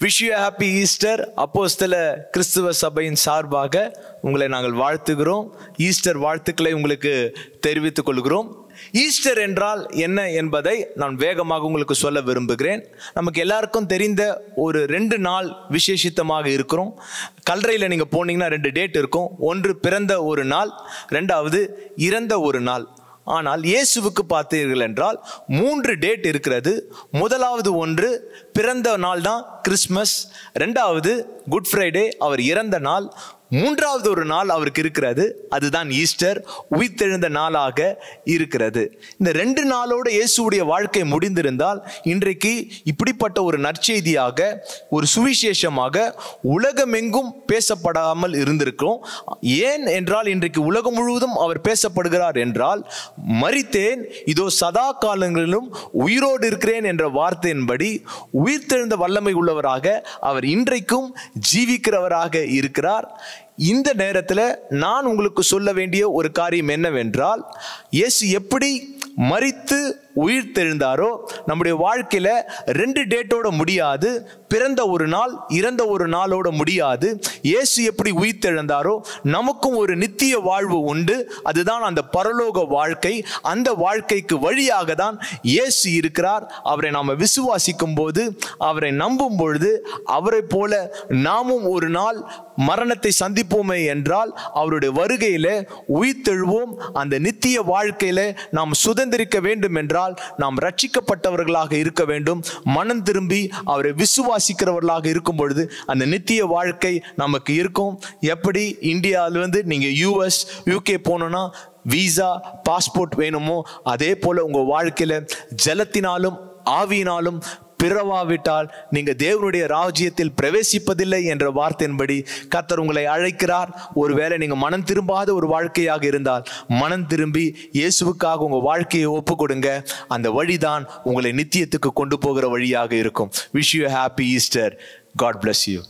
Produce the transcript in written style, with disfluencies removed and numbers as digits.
Wish you happy Easter. அப்போஸ்தல கிறிஸ்துவ சபையின் சார்பாக உங்களை நாங்கள் வாழ்த்துகிறோம். ஈஸ்டர் வாழ்த்துக்களை உங்களுக்கு தெரிவித்துக் கொள்கிறோம். ஈஸ்டர் என்றால் என்ன என்பதை நான் வேகமாக உங்களுக்கு சொல்ல விரும்புகிறேன். நமக்கு எல்லாருக்கும் தெரிந்த ஒரு 2 நாள் விசேஷித்தமாக இருக்கிறோம். கல்லறையில் நீங்கள் போனீங்கன்னா 2 டேட் இருக்கும். ஒன்று பிறந்த ஒரு நாள், 2வது இறந்த ஒரு நாள். ஆனால் இயேசுவுக்கு பார்த்தீர்கள் என்றால் 3 டேட் இருக்கிறது. முதலாவது ஒன்று பிறந்த நாள் தான் கிறிஸ்மஸ், 2வது குட் ஃப்ரைடே அவர் இறந்த நாள், 3வது ஒரு நாள் அவருக்கு இருக்கிறது, அதுதான் ஈஸ்டர், உயிர்த்தெழுந்த நாளாக இருக்கிறது. இந்த 2 நாளோடு இயேசுடைய வாழ்க்கை முடிந்திருந்தால் இன்றைக்கு இப்படிப்பட்ட ஒரு நற்செய்தியாக, ஒரு சுவிசேஷமாக உலகமெங்கும் பேசப்படாமல் இருந்திருக்கும். ஏன் என்றால் இன்றைக்கு உலகம் முழுவதும் அவர் பேசப்படுகிறார் என்றால், மரித்தேன் இதோ சதா காலங்களிலும் உயிரோடு இருக்கிறேன் என்ற வார்த்தையின்படி உயிர்த்தெழுந்த வல்லமை உள்ளவராக அவர் இன்றைக்கும் ஜீவிக்கிறவராக இருக்கிறார். இந்த நேரத்தில் நான் உங்களுக்கு சொல்ல வேண்டிய ஒரு காரியம் என்னவென்றால், இயேசு எப்படி மரித்து உயிர்த்தெழுந்தாரோ நம்முடைய வாழ்க்கையில 2 டேட்டோட முடியாது. பிறந்த ஒரு நாள் இறந்த ஒரு நாளோட முடியாது. இயேசு எப்படி உயிர்த்தெழுந்தாரோ நமக்கும் ஒரு நித்திய வாழ்வு உண்டு. அதுதான் அந்த பரலோக வாழ்க்கை. அந்த வாழ்க்கைக்கு வழியாக தான் இயேசு இருக்கிறார். அவரை நாம் விசுவாசிக்கும் போது, அவரை நம்பும் பொழுது, அவரை போல நாமும் ஒரு நாள் மரணத்தை சந்திப்போமே என்றால் அவருடைய வருகையில உயிர்த்தெழுவோம். அந்த நித்திய வாழ்க்கையில நாம் சுதந்திரிக்க வேண்டும் என்றால் நாம் ரட்சிக்கப்பட்டவர்களாக இருக்க வேண்டும். மனம் திரும்பி அவரை விசுவாசிக்கிறவர்களாக இருக்கும் பொழுது அந்த நித்திய வாழ்க்கை நமக்கு இருக்கும். எப்படி இந்தியாவிலிருந்து நீங்க US UK போனோம்னா விசா பாஸ்போர்ட் வேணுமோ, அதே போல உங்க வாழ்க்கையில ஜலத்தினாலும் ஆவியினாலும் பிறவாவிட்டால் நீங்க தேவனுடைய ராஜ்யத்தில் பிரவேசிப்பதில்லை என்ற வார்த்தையின்படி கர்த்தர் உங்களை அழைக்கிறார். ஒருவேளை நீங்க மனம் திரும்பாத ஒரு வாழ்க்கையாக இருந்தால் மனம் திரும்பி இயேசுவுக்காக உங்க வாழ்க்கையை ஒப்பு கொடுங்க. அந்த வழிதான் உங்களை நித்தியத்துக்கு கொண்டு போகிற வழியாக இருக்கும். Wish you happy Easter. God bless you.